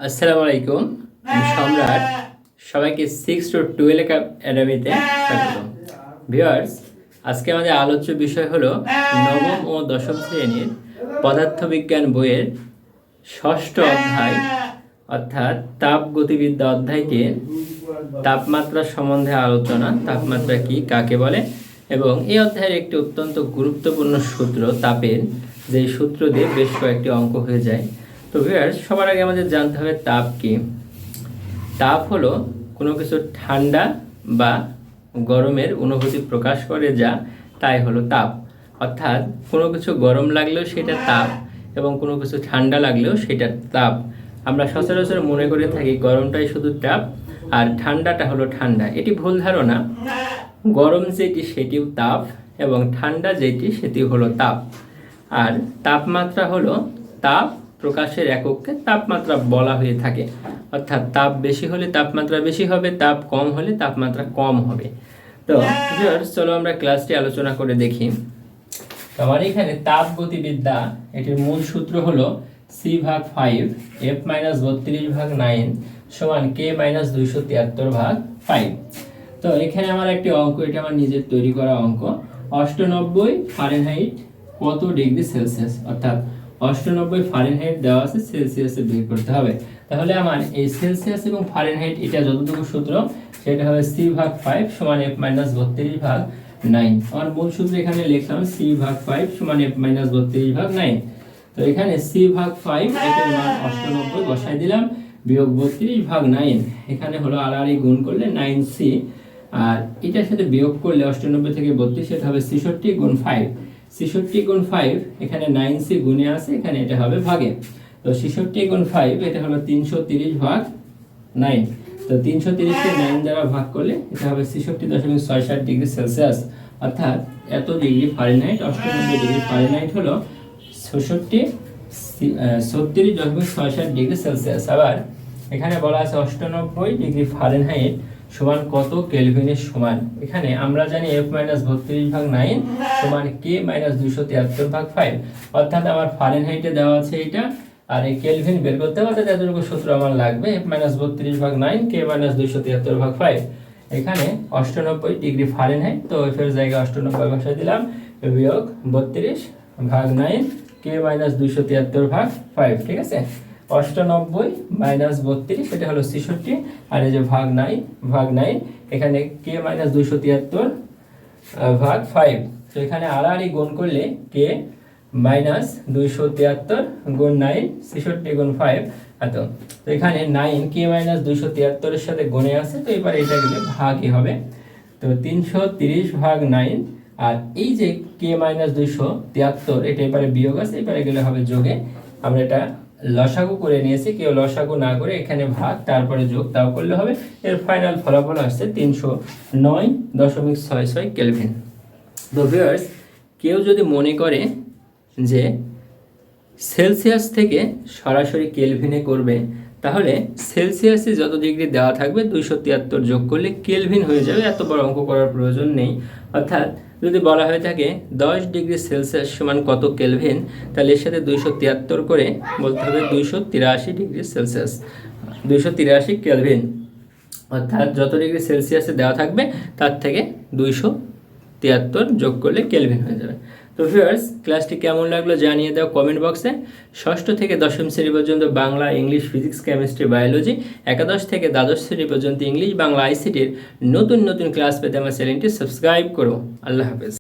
আসসালামু আলাইকুম, আমি সম্রাট। সবাইকে 6 to 12 একাডেমিতে স্বাগত। ভিউয়ার্স, আজকে আমাদের আলোচ্য বিষয় হলো নবম ও দশম শ্রেণীর পদার্থবিজ্ঞান বইয়ের ষষ্ঠ অধ্যায় অর্থাৎ তাপগতিবিদ্যা অধ্যায়কে তাপমাত্রা সম্বন্ধে আলোচনা। তাপমাত্রা কি, কাকে বলে, এবং এই অধ্যায়ের একটি অত্যন্ত গুরুত্বপূর্ণ সূত্র তাপের, যে সূত্র দিয়ে বেশ কয়েকটি অঙ্ক হয়ে যায়। তো ভিউয়ার্স, সবার আগে আমাদের জানতে হবে তাপ কি। তাপ হলো কোনো কিছু ঠান্ডা বা গরমের অনুভূতি প্রকাশ করে যা, তাই হলো তাপ। অর্থাৎ কোনো কিছু গরম লাগলেও সেটা তাপ এবং কোনো কিছু ঠান্ডা লাগলেও সেটা তাপ। আমরা সচরাচর মনে করে থাকি গরমটাই শুধু তাপ আর ঠান্ডাটা হলো ঠান্ডা। এটি ভুল ধারণা। গরম যেটি সেটিও তাপ এবং ঠান্ডা যেটি সেটি হলো তাপ। আর তাপমাত্রা হলো তাপ প্রকাশের এককে তাপমাত্রা বলা হয়ে থাকে। অর্থাৎ তাপ বেশি হলে তাপমাত্রা বেশি হবে, তাপ কম হলে তাপমাত্রা কম হবে। তো চলো আমরা ক্লাসটি আলোচনা করে দেখি। আমার এখানে তাপ গতিবিদ্যা, এটির মূল সূত্র হলো C/5 F-32/9 সমান K-273/5। তো এখানে আমার একটি অঙ্ক, এটা আমার নিজের তৈরি করা অঙ্ক। 98 ফারেনহাইট কত ডিগ্রি সেলসিয়াস, অর্থাৎ 98 ফারেনহাইট দেওয়া আছে, সেলসিয়াসে বের করতে হবে। তাহলে আমার এই সেলসিয়াস এবং ফারেনহাইট এটা যতটুকু সূত্র সেটা হবে C/5 সমান F-32/9। আমার মূল সূত্র এখানে লিখলাম C/5 সমান F-32/9। তো এখানে C/5 এটার মান 98 বসাই দিলাম, বিয়োগ 32/9। এখানে হলো আর গুণ করলে 9C, আর এটার সাথে বিয়োগ করলে 98 থেকে 32 সেটা হবে 66 গুণ 5। 66 গুণ 5, এখানে 9C গুণে আছে, এখানে এটা হবে ভাগে। তো 66 গুণ 5 এটা হলো 330/9। তো 330কে 9 দ্বারা ভাগ করলে এটা হবে 66.67 ডিগ্রি সেলসিয়াস। অর্থাৎ এত ডিগ্রি ফারেনহাইট, 98 ডিগ্রি ফারেনহাইট হলো 36.67 ডিগ্রি সেলসিয়াস। আবার এখানে বলা আছে 98 ডিগ্রি ফারেনহাইট সমান কত কেলভিনের সমান। এখানে আমরা জানি F-32/9 সমান K-273/5। অর্থাৎ আমার ফারেনহাইটে দেওয়া আছে এটা, আর এই কেলভিন বের করতে হবে, অর্থাৎ এতটুকু সূত্র আমার লাগবে F-32/9 K-273/5। এখানে 98 ডিগ্রি ফারেনহাইট, তো F এর জায়গায় 98 বসাই দিলাম, বিয়োগ 32/9 K-273/5। ঠিক আছে, 98 মাইনাস 32 এটা হলো 66, আর এই যে ভাগ 9 এখানে K-273/5। তো এখানে আড়াআড়ি গুণ করলে K-273 গুণ 9, 66 গুণ 5 এত। তো এখানে 9 K-273 এর সাথে গুণে আছে, তো এবার এটা গেলে ভাগই হবে। তো 330/9, আর এই যে K-273 এটা এবারে বিয়োগ আছে, এবারে গেলে হবে যোগে। আমরা এটা লসাগু করে নিয়েছি, কেউ লসাগু না করে এখানে ভাগ তারপরে যোগ তাও করলে হবে। এর ফাইনাল ফলাফল আসছে 309.66 কেলভিন। তো ভিউয়ার্স, কেউ যদি মনে করে যে সেলসিয়াস থেকে সরাসরি কেলভিনে করবে, তাহলে সেলসিয়াসে যত ডিগ্রি দেওয়া থাকবে 273 যোগ করলে কেলভিন হয়ে যাবে, এত বড় অঙ্ক করার প্রয়োজন নেই। অর্থাৎ যদি বলা হয়ে থাকে 10 ডিগ্রি সেলসিয়াস সমান কত কেলভিন, তাহলে এর সাথে 273 করে বলতে হবে 283 ডিগ্রি সেলসিয়াস, 283 কেলভিন। অর্থাৎ যত ডিগ্রি সেলসিয়াসে দেওয়া থাকবে তার থেকে 273 যোগ করলে কেলভিন হয়ে যাবে। তো ভিউয়ার্স, ক্লাসটি কেমন লাগলো জানিয়ে দাও কমেন্ট বক্সে। ষষ্ঠ থেকে দশম শ্রেণী পর্যন্ত Bangla, English, physics, chemistry, biology, একাদশ থেকে দ্বাদশ শ্রেণী পর্যন্ত ইংলিশ, বাংলা, আইসিটির নতুন নতুন ক্লাস পেতে আমার চ্যানেলটি সাবস্ক্রাইব করো। আল্লাহ হাফেজ।